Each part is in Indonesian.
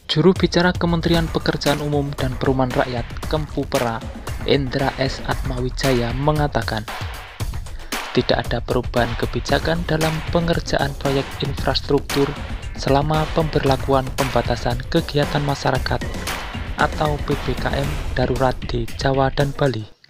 Juru bicara Kementerian Pekerjaan Umum dan Perumahan Rakyat Kempupera, Endra S. Atmawijaya mengatakan, tidak ada perubahan kebijakan dalam pengerjaan proyek infrastruktur selama pemberlakuan pembatasan kegiatan masyarakat atau PPKM darurat di Jawa dan Bali.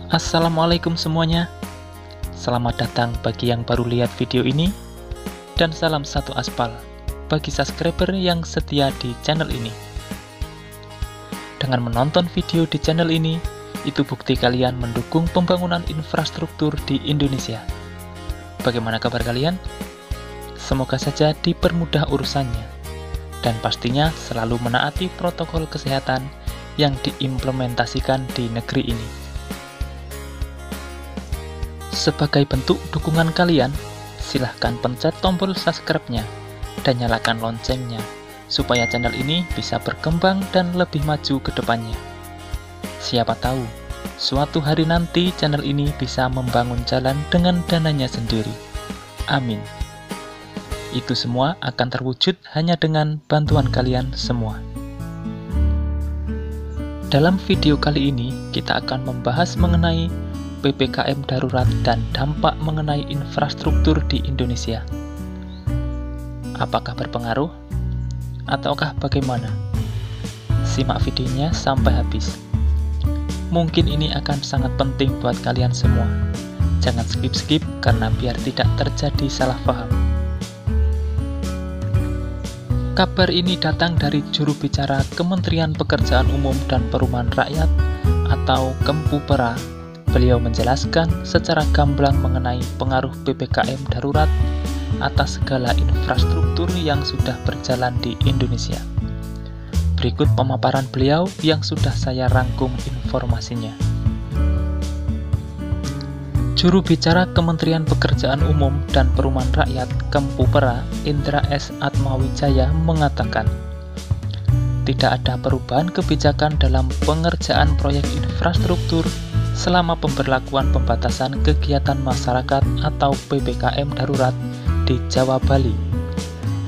Assalamualaikum semuanya. Selamat datang bagi yang baru lihat video ini, dan salam satu aspal bagi subscriber yang setia di channel ini. Dengan menonton video di channel ini, itu bukti kalian mendukung pembangunan infrastruktur di Indonesia. Bagaimana kabar kalian? Semoga saja dipermudah urusannya, dan pastinya selalu menaati protokol kesehatan yang diimplementasikan di negeri ini. Sebagai bentuk dukungan kalian, silahkan pencet tombol subscribe-nya dan nyalakan loncengnya, supaya channel ini bisa berkembang dan lebih maju ke depannya. Siapa tahu, suatu hari nanti channel ini bisa membangun jalan dengan dananya sendiri. Amin. Itu semua akan terwujud hanya dengan bantuan kalian semua. Dalam video kali ini, kita akan membahas mengenai PPKM darurat dan dampak mengenai infrastruktur di Indonesia. Apakah berpengaruh? Ataukah bagaimana? Simak videonya sampai habis. Mungkin ini akan sangat penting buat kalian semua. Jangan skip-skip karena biar tidak terjadi salah paham. Kabar ini datang dari juru bicara Kementerian Pekerjaan Umum dan Perumahan Rakyat atau Kempupera. Beliau menjelaskan secara gamblang mengenai pengaruh PPKM darurat atas segala infrastruktur yang sudah berjalan di Indonesia. Berikut pemaparan beliau yang sudah saya rangkum informasinya. Juru bicara Kementerian Pekerjaan Umum dan Perumahan Rakyat Kempupera, Endra S. Atmawijaya mengatakan, tidak ada perubahan kebijakan dalam pengerjaan proyek infrastruktur selama pemberlakuan pembatasan kegiatan masyarakat atau PPKM darurat di Jawa Bali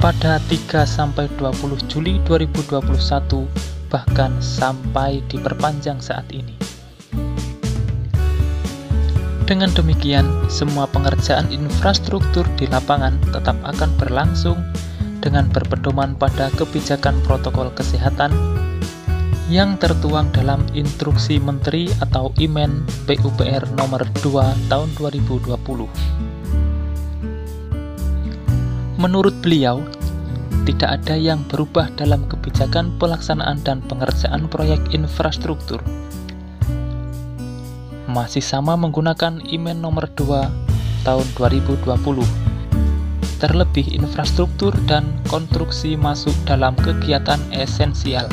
pada 3-20 Juli 2021, bahkan sampai diperpanjang saat ini. Dengan demikian, semua pengerjaan infrastruktur di lapangan tetap akan berlangsung dengan berpedoman pada kebijakan protokol kesehatan yang tertuang dalam Instruksi Menteri atau Imen PUPR nomor 2 tahun 2020. Menurut beliau, tidak ada yang berubah dalam kebijakan pelaksanaan dan pengerjaan proyek infrastruktur. Masih sama menggunakan Imen nomor 2 tahun 2020. Terlebih infrastruktur dan konstruksi masuk dalam kegiatan esensial.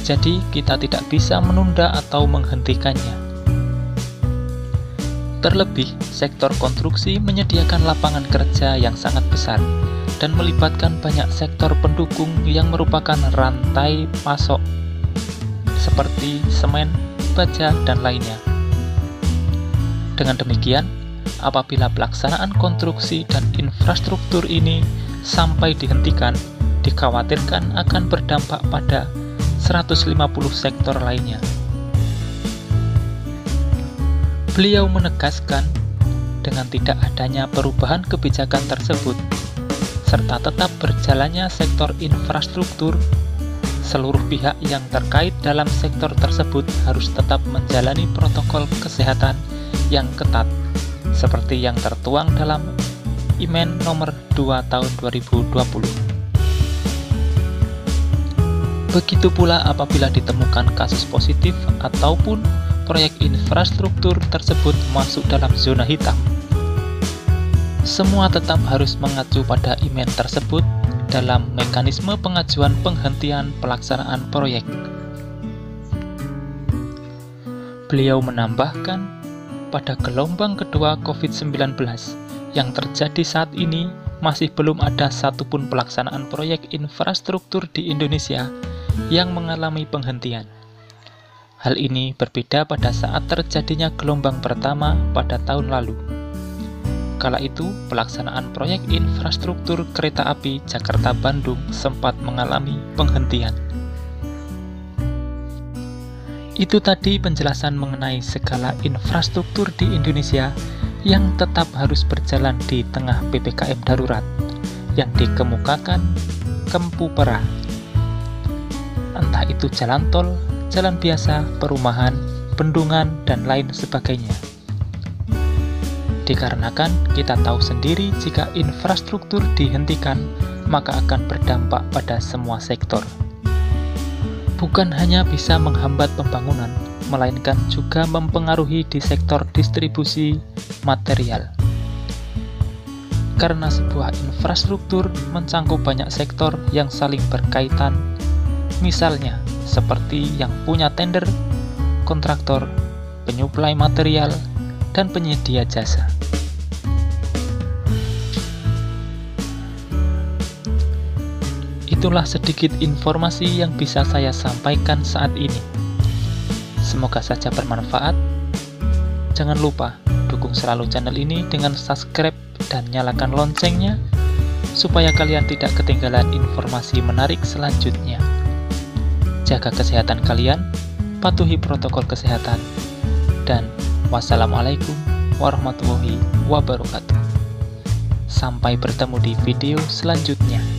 Jadi, kita tidak bisa menunda atau menghentikannya. Terlebih, sektor konstruksi menyediakan lapangan kerja yang sangat besar dan melibatkan banyak sektor pendukung yang merupakan rantai pasok, seperti semen, baja, dan lainnya. Dengan demikian, apabila pelaksanaan konstruksi dan infrastruktur ini sampai dihentikan, dikhawatirkan akan berdampak pada 150 sektor lainnya. Beliau menegaskan, dengan tidak adanya perubahan kebijakan tersebut, serta tetap berjalannya sektor infrastruktur, seluruh pihak yang terkait dalam sektor tersebut harus tetap menjalani protokol kesehatan yang ketat, seperti yang tertuang dalam Imen nomor 2 tahun 2020. Begitu pula apabila ditemukan kasus positif ataupun proyek infrastruktur tersebut masuk dalam zona hitam. Semua tetap harus mengacu pada Imen tersebut dalam mekanisme pengajuan penghentian pelaksanaan proyek. Beliau menambahkan, pada gelombang kedua COVID-19 yang terjadi saat ini, masih belum ada satupun pelaksanaan proyek infrastruktur di Indonesia yang mengalami penghentian. Hal ini berbeda pada saat terjadinya gelombang pertama pada tahun lalu. Kala itu, pelaksanaan proyek infrastruktur kereta api Jakarta-Bandung sempat mengalami penghentian. Itu tadi penjelasan mengenai segala infrastruktur di Indonesia yang tetap harus berjalan di tengah PPKM darurat yang dikemukakan Kempu Pera. Entah itu jalan tol, jalan biasa, perumahan, bendungan, dan lain sebagainya. Dikarenakan kita tahu sendiri jika infrastruktur dihentikan, maka akan berdampak pada semua sektor. Bukan hanya bisa menghambat pembangunan, melainkan juga mempengaruhi di sektor distribusi material. Karena sebuah infrastruktur mencangkup banyak sektor yang saling berkaitan, misalnya seperti yang punya tender, kontraktor, penyuplai material, dan penyedia jasa. Itulah sedikit informasi yang bisa saya sampaikan saat ini. Semoga saja bermanfaat. Jangan lupa dukung selalu channel ini dengan subscribe dan nyalakan loncengnya supaya kalian tidak ketinggalan informasi menarik selanjutnya. Jaga kesehatan kalian, patuhi protokol kesehatan, dan wassalamualaikum warahmatullahi wabarakatuh. Sampai bertemu di video selanjutnya.